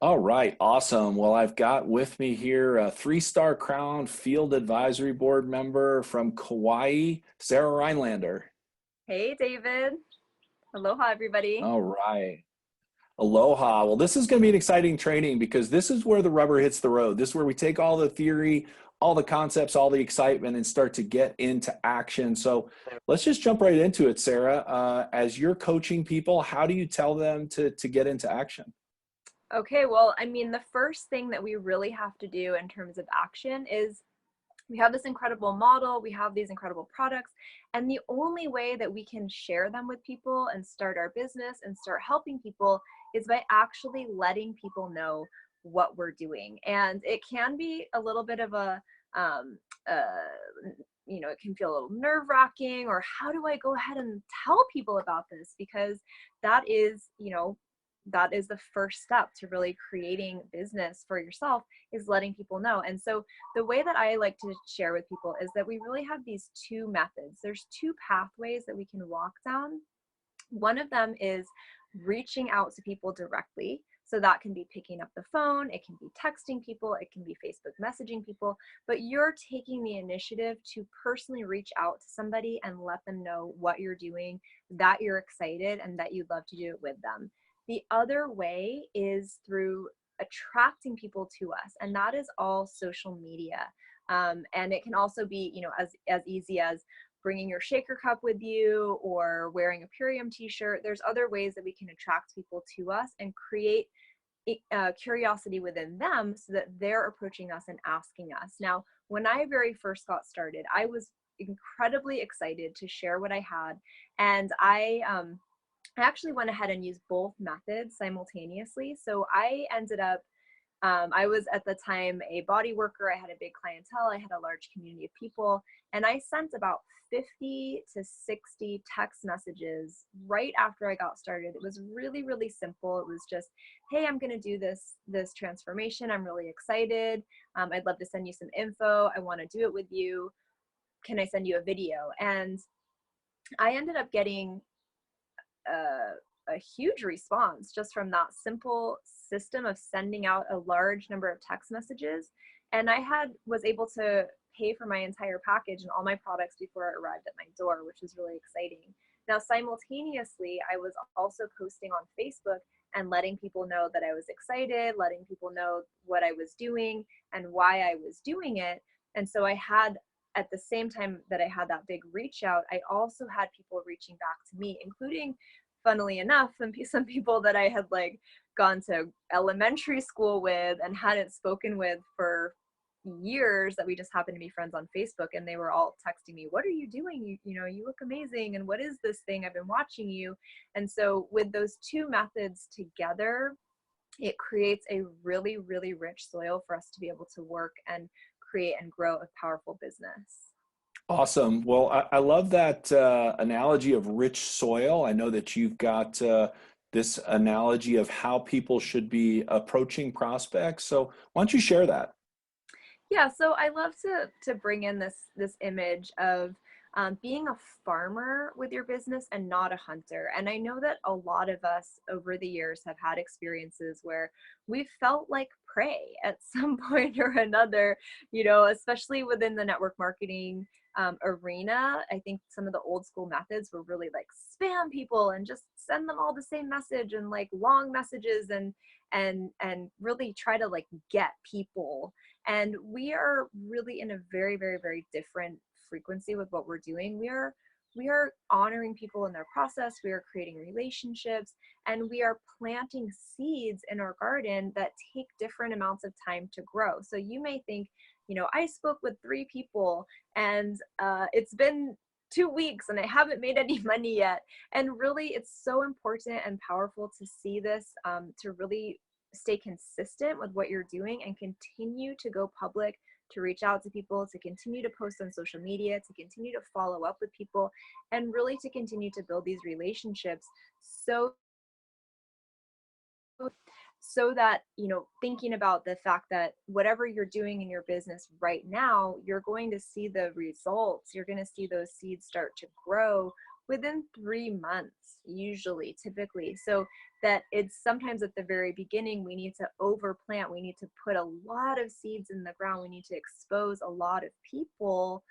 All right, awesome. Well, I've got with me here a three-star crown field advisory board member from Kauai, Sarah Rhinelander. Hey, David. Aloha, everybody. All right. Aloha. Well, this is going to be an exciting training because this is where the rubber hits the road. This is where we take all the theory, all the concepts, all the excitement, and start to get into action. So let's just jump right into it, Sarah. As you're coaching people, how do you tell them to get into action? Okay, well, I mean, the first thing that we really have to do in terms of action is we have this incredible model, we have these incredible products, and the only way that we can share them with people and start our business and start helping people is by actually letting people know what we're doing. And it can be a little bit of um, uh, it can feel a little nerve wracking, or how do I go ahead and tell people about this? Because that is, that is the first step to really creating business for yourself, is letting people know. And so the way that I like to share with people is that we really have these two methods. There's two pathways that we can walk down. One of them is reaching out to people directly. So that can be picking up the phone, it can be texting people, it can be Facebook messaging people, but you're taking the initiative to personally reach out to somebody and let them know what you're doing, that you're excited, and that you'd love to do it with them. The other way is through attracting people to us, and that is all social media. And it can also be, as easy as bringing your shaker cup with you or wearing a Purium t-shirt. There's other ways that we can attract people to us and create curiosity within them so that they're approaching us and asking us. Now, when I very first got started, I was incredibly excited to share what I had. And I actually went ahead and used both methods simultaneously. So I ended up I was at the time a body worker. I had a big clientele. I had a large community of people. And I sent about 50 to 60 text messages right after I got started. It was really, really simple. It was just, hey, I'm going to do this transformation. I'm really excited. I'd love to send you some info. I want to do it with you. Can I send you a video? And I ended up getting a huge response just from that simple system of sending out a large number of text messages. And I was able to pay for my entire package and all my products before it arrived at my door, which was really exciting. Now, simultaneously, I was also posting on Facebook and letting people know that I was excited, letting people know what I was doing and why I was doing it. And so I had, at the same time that I had that big reach out, I also had people reaching back to me, including, funnily enough, some people that I had like gone to elementary school with and hadn't spoken with for years, that we just happened to be friends on Facebook, and they were all texting me, what are you doing? You look amazing, and what is this thing? I've been watching you. And so with those two methods together, it creates a really, really rich soil for us to be able to work and create and grow a powerful business. Awesome. Well, I love that analogy of rich soil. I know that you've got this analogy of how people should be approaching prospects. So why don't you share that? Yeah, so I love to bring in this image of being a farmer with your business and not a hunter. And I know that a lot of us over the years have had experiences where we felt like prey at some point or another, especially within the network marketing arena. I think some of the old school methods were really like spam people and just send them all the same message and like long messages and really try to like get people. And we are really in a very, very, very different frequency with what we're doing. We are honoring people in their process. We are creating relationships, and we are planting seeds in our garden that take different amounts of time to grow. So you may think, I spoke with 3 people and it's been 2 weeks and I haven't made any money yet. And really, it's so important and powerful to see this, to really stay consistent with what you're doing and continue to go public, to reach out to people, to continue to post on social media, to continue to follow up with people, and really to continue to build these relationships so that, thinking about the fact that whatever you're doing in your business right now, you're going to see the results. You're going to see those seeds start to grow within 3 months, usually, typically. So that it's sometimes at the very beginning, we need to overplant, we need to put a lot of seeds in the ground, we need to expose a lot of people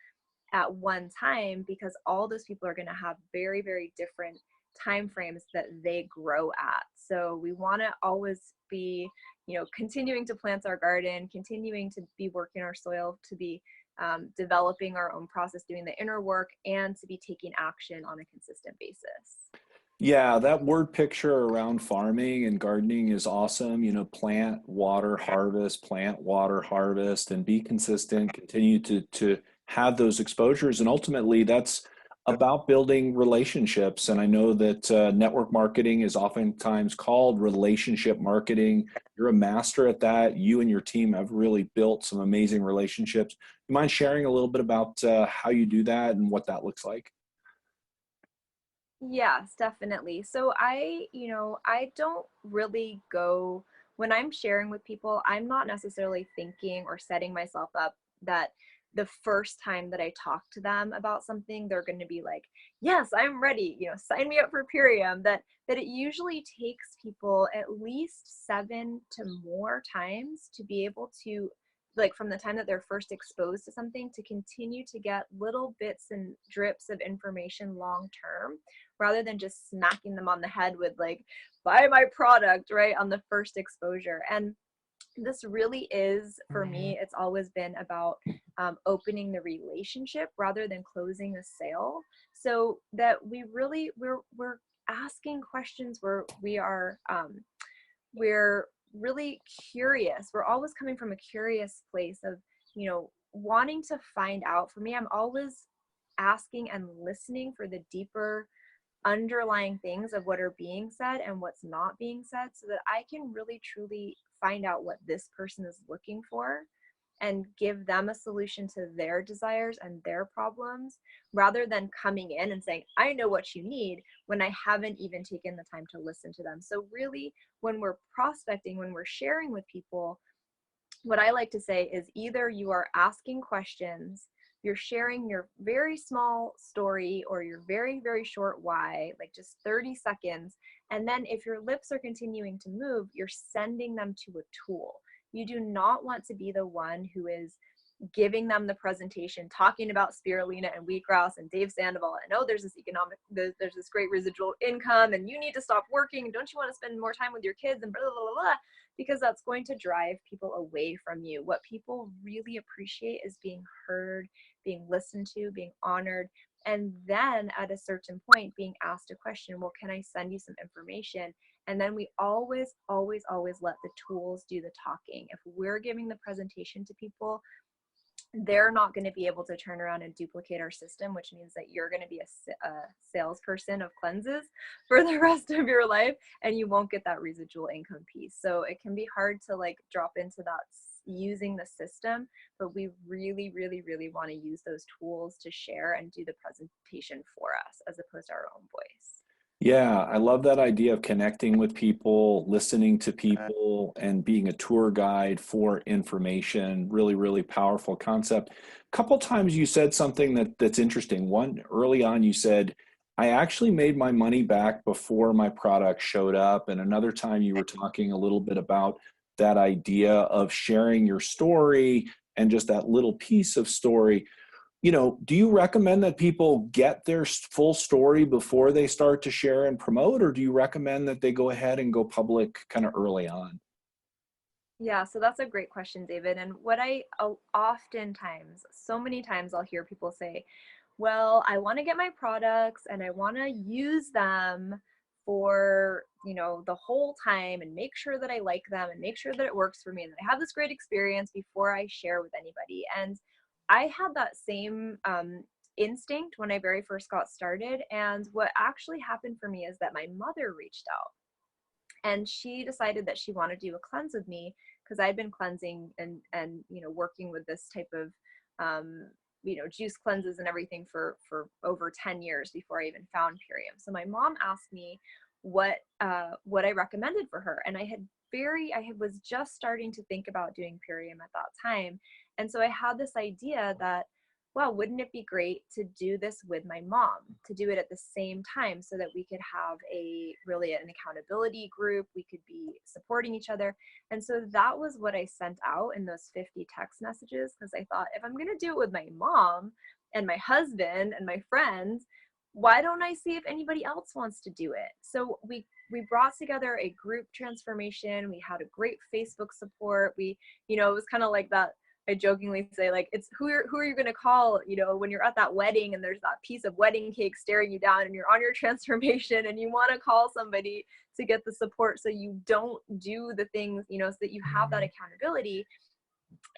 at one time, because all those people are going to have very, very different time frames that they grow at. So we want to always be, continuing to plant our garden, continuing to be working our soil, to be developing our own process, doing the inner work, and to be taking action on a consistent basis. Yeah, that word picture around farming and gardening is awesome. Plant, water, harvest, plant, water, harvest, and be consistent, continue to have those exposures. And ultimately, that's about building relationships. And I know that network marketing is oftentimes called relationship marketing. You're a master at that. You and your team have really built some amazing relationships. You mind sharing a little bit about how you do that and what that looks like? Yes, definitely. So I don't really go, when I'm sharing with people, I'm not necessarily thinking or setting myself up that the first time that I talk to them about something, they're going to be like, yes, I'm ready, sign me up for Purium. That it usually takes people at least 7 to more times to be able to, like, from the time that they're first exposed to something, to continue to get little bits and drips of information long term, rather than just smacking them on the head with, like, buy my product right on the first exposure. And this really is, for me, it's always been about opening the relationship rather than closing a sale, so that we're asking questions where we're really curious. We're always coming from a curious place of, wanting to find out. For me, I'm always asking and listening for the deeper underlying things of what are being said and what's not being said, so that I can really truly find out what this person is looking for and give them a solution to their desires and their problems, rather than coming in and saying, I know what you need, when I haven't even taken the time to listen to them. So really, when we're prospecting, when we're sharing with people, what I like to say is, either you are asking questions, you're sharing your very small story or your very, very short why, like just 30 seconds. And then if your lips are continuing to move, you're sending them to a tool. You do not want to be the one who is giving them the presentation, talking about spirulina and wheatgrass and Dave Sandoval, and there's this great residual income, and you need to stop working, don't you want to spend more time with your kids, and blah, blah, blah, blah, because that's going to drive people away from you. What people really appreciate is being heard, being listened to, being honored, and then at a certain point being asked a question, well, can I send you some information? And then we always, always, always let the tools do the talking. If we're giving the presentation to people, they're not going to be able to turn around and duplicate our system, which means that you're going to be a salesperson of cleanses for the rest of your life, and you won't get that residual income piece. So it can be hard to, like, drop into that using the system, but we really, really, really want to use those tools to share and do the presentation for us, as opposed to our own voice. Yeah, I love that idea of connecting with people, listening to people, and being a tour guide for information. Really, really powerful concept. A couple times you said something that's interesting. One, early on, you said, I actually made my money back before my product showed up. And another time you were talking a little bit about that idea of sharing your story and just that little piece of story. Do you recommend that people get their full story before they start to share and promote, or do you recommend that they go ahead and go public kind of early on? Yeah, so that's a great question, David. And what oftentimes, so many times, I'll hear people say, well, I want to get my products and I want to use them for, the whole time, and make sure that I like them and make sure that it works for me and that I have this great experience before I share with anybody. And I had that same instinct when I very first got started. And what actually happened for me is that my mother reached out, and she decided that she wanted to do a cleanse with me, because I'd been cleansing and working with this type of juice cleanses and everything for over 10 years before I even found Purium. So my mom asked me what I recommended for her, and I was just starting to think about doing Purium at that time. And so I had this idea that wow, wouldn't it be great to do this with my mom, to do it at the same time so that we could have an accountability group, we could be supporting each other. And so that was what I sent out in those 50 text messages, because I thought, if I'm going to do it with my mom and my husband and my friends, why don't I see if anybody else wants to do it? So we brought together a group transformation. We had a great Facebook support. It was kind of like that. I jokingly say, like, it's who are you going to call, when you're at that wedding and there's that piece of wedding cake staring you down and you're on your transformation and you want to call somebody to get the support so you don't do the things, so that you have that accountability.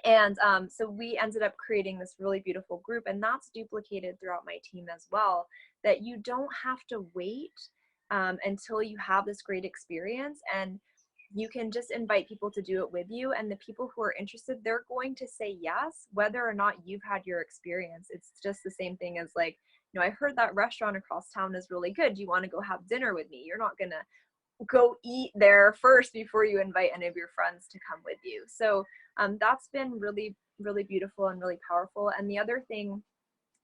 And so we ended up creating this really beautiful group, and that's duplicated throughout my team as well, that you don't have to wait until you have this great experience, and you can just invite people to do it with you. And the people who are interested, they're going to say yes, whether or not you've had your experience. It's just the same thing as, like, I heard that restaurant across town is really good. Do you want to go have dinner with me? You're not going to go eat there first before you invite any of your friends to come with you. So that's been really, really beautiful and really powerful. And the other thing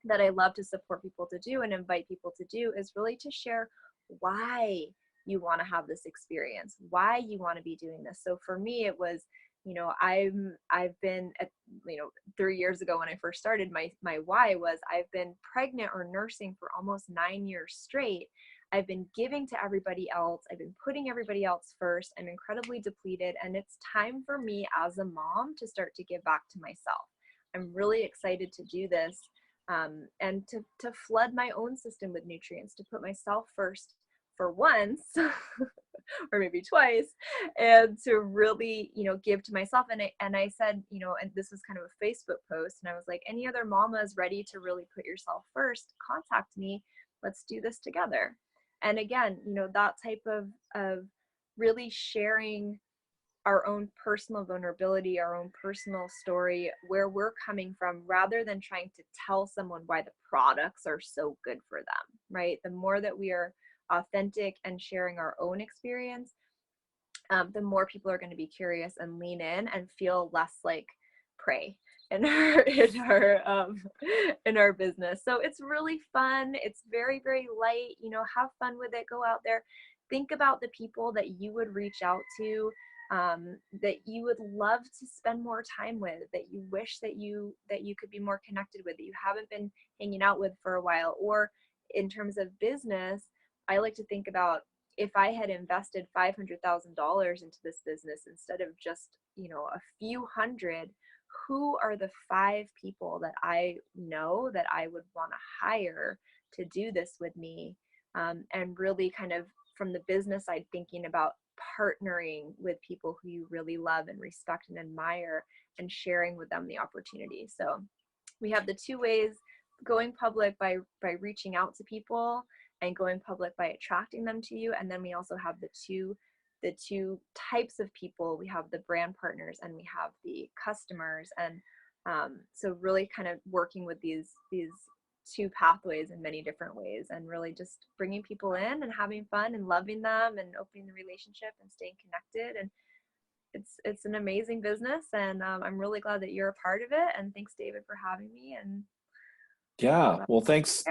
that I love to support people to do and invite people to do is really to share why you want to have this experience, why you want to be doing this. So for me, it was, I've been at, 3 years ago when I first started, my why was, I've been pregnant or nursing for almost 9 years straight. I've been giving to everybody else. I've been putting everybody else first. I'm incredibly depleted, and it's time for me as a mom to start to give back to myself. I'm really excited to do this and to flood my own system with nutrients, to put myself first for once or maybe twice, and to really, give to myself. And I said, and this was kind of a Facebook post, and I was like, any other mamas ready to really put yourself first, contact me. Let's do this together. And again, that type of really sharing our own personal vulnerability, our own personal story, where we're coming from, rather than trying to tell someone why the products are so good for them, right? The more that we are authentic and sharing our own experience, the more people are going to be curious and lean in and feel less like prey in our business. So it's really fun. It's very, very light. Have fun with it. Go out there. Think about the people that you would reach out to, that you would love to spend more time with, that you wish that you could be more connected with, that you haven't been hanging out with for a while. Or in terms of business, I like to think about, if I had invested $500,000 into this business instead of just, a few hundred, who are the 5 people that I know that I would want to hire to do this with me? And really kind of from the business side, thinking about partnering with people who you really love and respect and admire, and sharing with them the opportunity. So we have the 2 ways: going public by reaching out to people, and going public by attracting them to you. And then we also have the two types of people. We have the brand partners and we have the customers. And so really kind of working with these 2 pathways in many different ways, and really just bringing people in and having fun and loving them and opening the relationship and staying connected. And it's an amazing business, and I'm really glad that you're a part of it. And thanks, David, for having me. And Yeah, well, thanks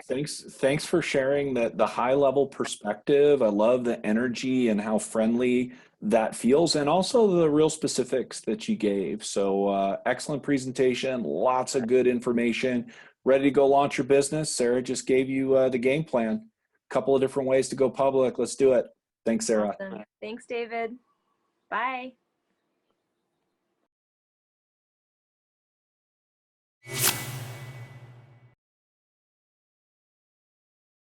for sharing the high level perspective. I love the energy and how friendly that feels, and also the real specifics that you gave. So excellent presentation, lots of good information. Ready to go launch your business? Sarah just gave you the game plan. A couple of different ways to go public. Let's do it. Thanks, Sarah. Awesome. Thanks, David. Bye.